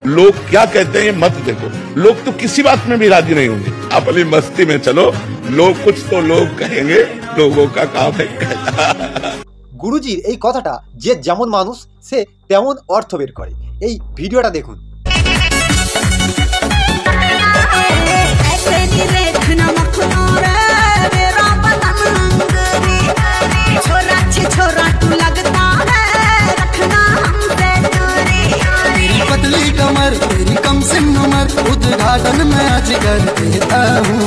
लोग क्या कहते हैं मत देखो। लोग तो किसी बात में भी राजी नहीं होंगे। अपनी मस्ती में चलो, लोग कुछ तो लोग कहेंगे, लोगों का काम है कहना। গুরুজির এই কথাটা যে যেমন মানুষ সে তেমন অর্থ বের করে। এই ভিডিওটা দেখুন। पतली कमर तेरी कम सिम उमर उद्घाटन में आज कर देता हूँ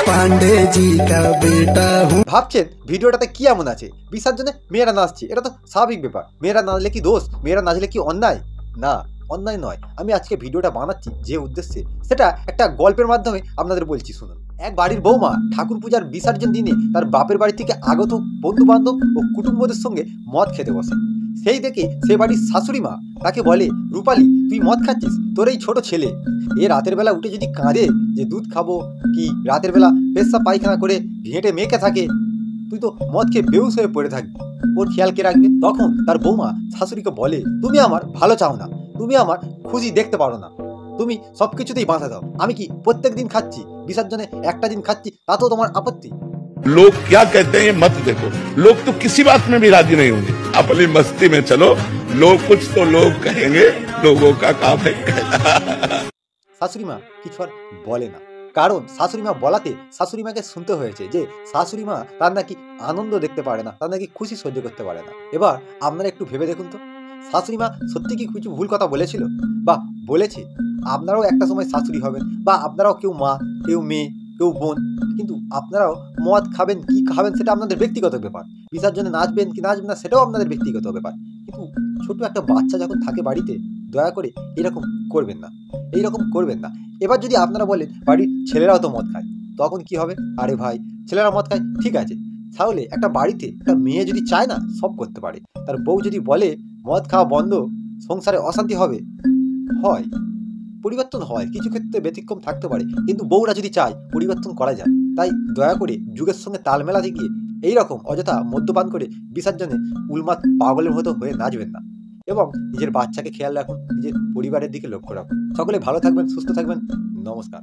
पांडे जी का बेटा हूँ। ভাবছেন ভিডিওটাতে কি এমন আছে বিসর্জনে মেয়েরা নাচছে, এটা তো স্বাভাবিক ব্যাপার। মেয়েরা নাচলে কি দোষ, মেয়েরা নাচলে কি অন্যায়? না, অন্যায় নয়। আমি আজকে ভিডিওটা বানাচ্ছি যে উদ্দেশ্যে সেটা একটা গল্পের মাধ্যমে আপনাদের বলছি, শুনুন। এক বাড়ির বৌমা ঠাকুর পূজার বিসর্জন দিনে তার বাপের বাড়ি থেকে আগত বন্ধু বান্ধব ও কুটুম্বদের সঙ্গে মদ খেতে বসে। সেই দেখে সে বাড়ির শাশুড়ি মা তাকে বলে, রূপালী তুই মদ খাচ্ছিস, তোর এই ছোট ছেলে এ রাতের বেলা উঠে যদি কাঁদে যে দুধ খাবো, কি রাতের বেলা পেশাব পায়খানা করে ঘেঁটে মেয়েকে থাকে, তুই তো মদ খেয়ে বেহুশ হয়ে পড়ে থাকবি, ওর খেয়াল কে রাখবে? তখন তার বৌমা শাশুড়িকে বলে, তুমি আমার ভালো চাও না, তুমি আমার খুশি দেখতে পারো না, তুমি সবকিছুতেই বাধা দাও। আমি কি প্রত্যেক দিন খাচ্ছি, বিসর্জনে একটা দিন খাচ্ছি, তাতেও তোমার আপত্তি? लोग क्या कहते हैं मत देखो। लोग तो किसी बात में भी राजी नहीं होंगे। अपनी मस्ती में चलो, लोग कुछ तो लोग कहेंगे, लोगों का काम है कहना। শাশুড়ি মা কিছু আর বলে না, কারণ শাশুড়ি মা বলাতে শাশুড়ি মাকে শুনতে হয়েছে যে শাশুড়ি মা তার নাকি আনন্দ দেখতে পারে না, তার নাকি খুশি সহ্য করতে পারে না। এবার আপনারা একটু ভেবে দেখুন তো, শাশুড়ি মা সত্যি কি কিছু ভুল কথা বলেছিল বা বলেছে? আপনারাও একটা সময় শাশুড়ি হবেন, বা আপনারাও কেউ মা, কেউ মেয়ে, কেউ বোন, কিন্তু আপনারাও মদ খাবেন কি খাবেন সেটা আপনাদের ব্যক্তিগত ব্যাপার। বিসর্জনে নাচবেন কি নাচবেন না সেটাও আপনাদের ব্যক্তিগত ব্যাপার। কিন্তু ছোট একটা বাচ্চা যখন থাকে বাড়িতে, দয়া করে এরকম করবেন না, এইরকম করবেন না। এবার যদি আপনারা বলেন বাড়ির ছেলেরাও তো মদ খায়, তখন কি হবে? আরে ভাই, ছেলেরা মদ খায় ঠিক আছে, তাহলে একটা বাড়িতে একটা মেয়ে যদি চায় না সব করতে পারে, তার বউ যদি বলে মদ খাওয়া বন্ধ, সংসারে অশান্তি হবে, হয়, পরিবর্তন হয়, কিছু ক্ষেত্রে ব্যতিক্রম থাকতে পারে, কিন্তু বউরা যদি চায় পরিবর্তন করা যায়। তাই দয়া করে যুগের সঙ্গে তাল মেলাতে গিয়ে এইরকম অযথা মদ্যপান করে বিসর্জনে উন্মাদ পাগলের মতো হয়ে নাচবেন না, এবং নিজের বাচ্চাকে খেয়াল রাখুন, নিজের পরিবারের দিকে লক্ষ্য রাখুন। সকলে ভালো থাকবেন, সুস্থ থাকবেন, নমস্কার।